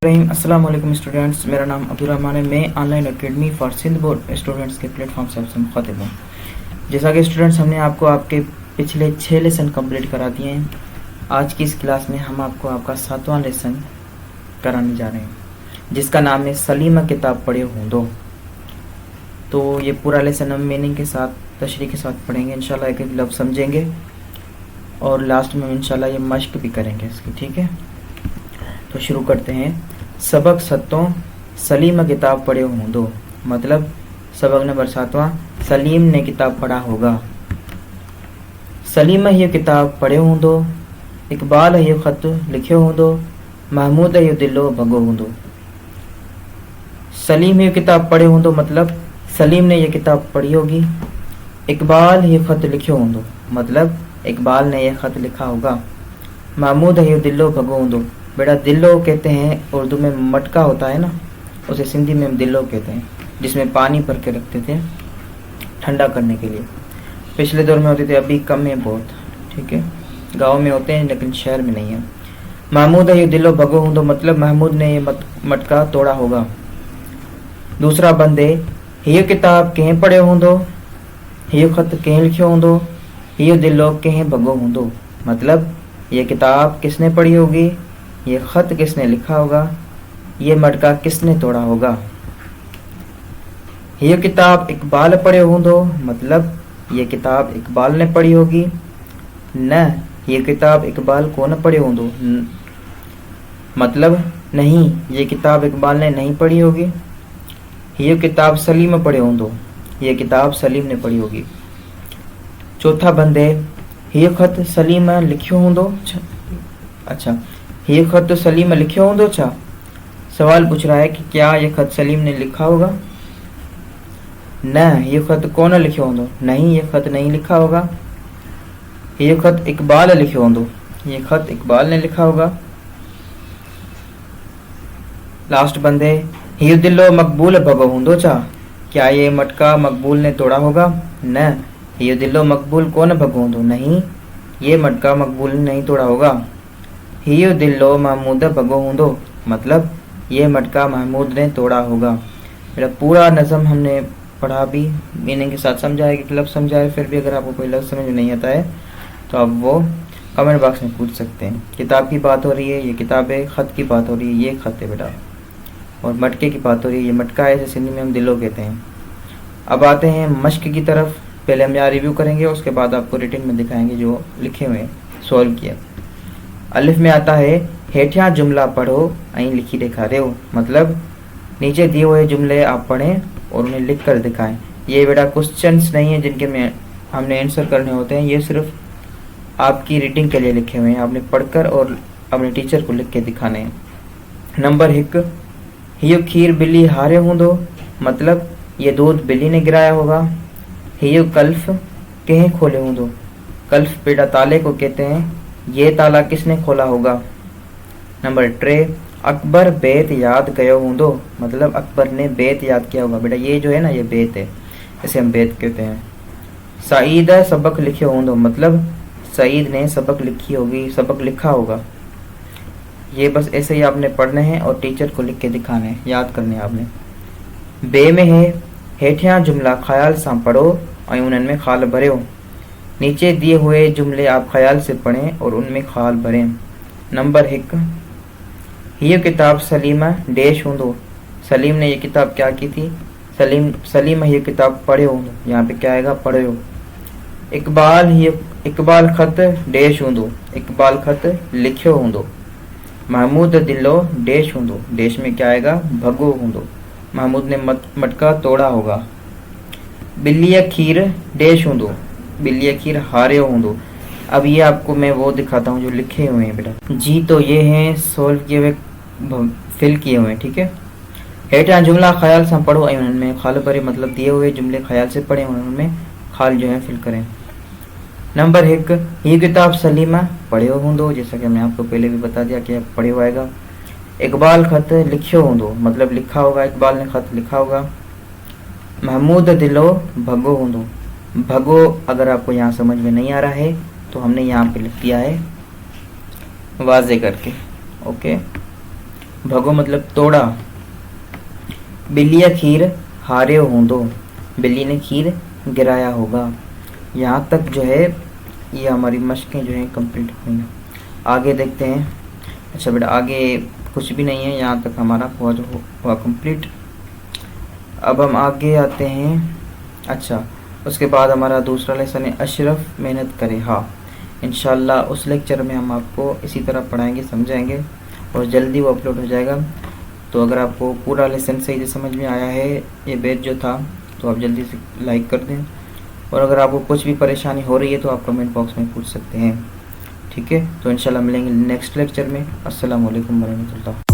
रहीम। अस्सलाम वालेकुम स्टूडेंट्स, मेरा नाम अब्दुल रहमान है। मैं online academy for Sindh board students के प्लेटफॉर्म से आपसे मुखातिब हूँ। जैसा कि स्टूडेंट्स हमने आपको आपके पिछले 6 लेसन कंप्लीट करा दिए हैं। आज की इस क्लास में हम आपको आपका 7वां लेसन कराने जा रहे हैं, जिसका नाम है सलीमा किताब पढ़े हूँ दो। तो ये पूरा लेसन हम मीनिंग के साथ, तशरीह के साथ पढ़ेंगे इंशाल्लाह। एक एक लफ्ज़ समझेंगे और लास्ट में इंशाल्लाह ये मश्क भी करेंगे इसकी, ठीक है। तो शुरू करते हैं। सबक 7 सलीमा किताब पढ़े हूँ दो, मतलब सबक नंबर 7वां, सलीम ने किताब पढ़ा होगा। सलीमा ये किताब पढ़े हूँ दो, इकबाल है ये ख़त लिखे हूँ दो, महमूद है ये दिलो भगो हूँ दो। सलीम ये किताब पढ़े हूँ दो मतलब सलीम ने ये किताब पढ़ी होगी। इकबाल ये ख़त लिखे हूँ दो मतलब इकबाल ने यह ख़त लिखा होगा। महमूद है ये दिलो भगो हूँ दो, बेटा दिल्लो कहते हैं उर्दू में मटका होता है ना, उसे सिंधी में हम दिल्लो कहते हैं, जिसमें पानी भर के रखते थे ठंडा करने के लिए। पिछले दौर में होते थे, अभी कम है बहुत, ठीक है। गांव में होते हैं लेकिन शहर में नहीं है। महमूद है ये दिल्लो भगो हूँ दो मतलब महमूद ने ये मटका तोड़ा होगा। दूसरा बंदे ये किताब कहें पढ़े हूँ दो, ये ख़त कहें लिखे हूँ दो, ये दिल्लो कहें भगो हूँ दो मतलब ये किताब किसने पढ़ी होगी, ये ख़त किसने लिखा होगा, ये मटका किसने तोड़ा होगा। ये किताब इकबाल पढ़े हूँ दो मतलब ये किताब इकबाल ने पढ़ी होगी। न ये किताब इकबाल को न पढ़े हूँ दो मतलब नहीं, ये किताब इकबाल ने नहीं पढ़ी होगी। ये किताब सलीम पढ़े हूँ दो, ये किताब सलीम ने पढ़ी होगी। चौथा बंदे ये ख़त सलीम लिखे हूँ दो, अच्छा ये ख़त तो सलीम लिखे हों दो। अच्छा, सवाल पूछ रहा है कि क्या ये ख़त सलीम ने लिखा होगा। न ये ख़त कौन लिखे हों दो, नहीं ये ख़त नहीं लिखा होगा। ये ख़त इकबाल लिखे हों दो, ये ख़त इकबाल ने लिखा होगा। लास्ट बंदे ये दिलो मकबूल भगो हों दो। अच्छा, क्या ये मटका मकबूल ने तोड़ा होगा। न ये दिलो मकबूल कौन भगो हों दो, नहीं ये मटका मकबूल ने नहीं तोड़ा होगा। हियो दिल्लो महमूद भगो हूँ दो मतलब ये मटका महमूद ने तोड़ा होगा। मेरा पूरा नज़म हमने पढ़ा भी, मीनिंग के साथ समझाया, कि लफ्ज़ समझाए। फिर भी अगर आपको कोई लफ्ज़ समझ में नहीं आता है तो आप वो कमेंट बॉक्स में पूछ सकते हैं। किताब की बात हो रही है, ये किताब है। ख़त की बात हो रही है, ये ख़त है बेटा। और मटके की बात हो रही है, ये मटका है, जैसे सिंधी में हम दिलो कहते हैं। अब आते हैं मश्क की तरफ। पहले हम यहाँ रिव्यू करेंगे, उसके बाद आपको रिटन में दिखाएंगे जो लिखे हुए हैं, सॉल्व किया। अलिफ में आता है हेठिया जुमला पढ़ो ऐं लिखी दिखा रहे हो मतलब नीचे दिए हुए जुमले आप पढ़ें और उन्हें लिख कर दिखाएं। ये बेटा क्वेश्चंस नहीं है जिनके में हमने आंसर करने होते हैं, ये सिर्फ आपकी रीडिंग के लिए लिखे हुए हैं। आपने पढ़कर और अपने टीचर को लिख के दिखाने हैं। नंबर 1, हियो खीर बिल्ली हारे हूँ दो मतलब ये दूध बिल्ली ने गिराया होगा। हियो कल्फ कहें खोले हूँ दो, कल्फ बेटा ताले को कहते हैं, ये ताला किसने खोला होगा। नंबर 3, अकबर बेत याद गयो हूँ दो मतलब अकबर ने बेत याद किया होगा। बेटा ये जो है ना, ये बेत है, इसे हम बेत कहते हैं। सईद सबक लिखे हूँ दो मतलब सईद ने सबक लिखी होगी, सबक लिखा होगा। ये बस ऐसे ही आपने पढ़ने हैं और टीचर को लिख के दिखाने हैं, याद करने हैं आपने। बे में है हेठिया जुमला ख्याल सां पढ़ो और उन्हनि में खाल भरियो। नीचे दिए हुए जुमले आप ख्याल से पढ़ें और उनमें खाल भरें। नंबर 1, ये किताब सलीमा डैश हूँ दो, सलीम ने ये किताब क्या की थी, सलीम ये किताब पढ़े हूँ दो, यहाँ पे क्या आएगा, पढ़े हो। इकबाल ख़त डैश हूँ दो, इकबाल ख़त लिखे हूँ दो। महमूद दिल्लो डैश हूँ दो, डैश में क्या आएगा, भगो हूँ दो, महमूद ने मटका तोड़ा होगा। बिल्ली खीर डैश हूँ दो, बिल्ली खीर हारे हूँ दो। अब ये आपको मैं वो दिखाता हूँ जो लिखे हुए हैं बेटा जी। तो ये हैं सॉल्व किए हुए, फिल किए हुए हैं, ठीक है। हेठा जुमला ख्याल से पढ़ो उनमें खाल भरे मतलब दिए हुए जुमले ख्याल से पढ़े, उनमें खाल जो है फिल करें। नंबर 1, ये किताब सलीमा पढ़े हूँ दो, जैसा कि मैं आपको पहले भी बता दिया कि पढ़े हुआ आएगा। इकबाल ख़त लिखे हूँ दो मतलब लिखा होगा, इकबाल ने ख़त लिखा होगा। महमूद दिलो भगो हूँ दो, भगो अगर आपको यहाँ समझ में नहीं आ रहा है तो हमने यहाँ पे लिख दिया है वाजे करके, ओके। भगो मतलब तोड़ा। बिल्लिया खीर हारे होंदो, बिल्ली ने खीर गिराया होगा। यहाँ तक जो है ये हमारी मशकें जो हैं कंप्लीट हुई। आगे देखते हैं। अच्छा बेटा आगे कुछ भी नहीं है, यहाँ तक हमारा हुआ कंप्लीट। अब हम आगे आते हैं। अच्छा उसके बाद हमारा दूसरा लेसन है अशरफ मेहनत करे। हाँ इंशाल्लाह उस लेक्चर में हम आपको इसी तरह पढ़ाएंगे, समझाएंगे और जल्दी वो अपलोड हो जाएगा। तो अगर आपको पूरा लेसन सही से समझ में आया है ये बैच जो था, तो आप जल्दी से लाइक कर दें। और अगर आपको कुछ भी परेशानी हो रही है तो आप कमेंट बॉक्स में पूछ सकते हैं। ठीक है, तो इंशाल्लाह मिलेंगे नेक्स्ट लेक्चर में। अस्सलाम वालेकुम वरहमतुल्लाह।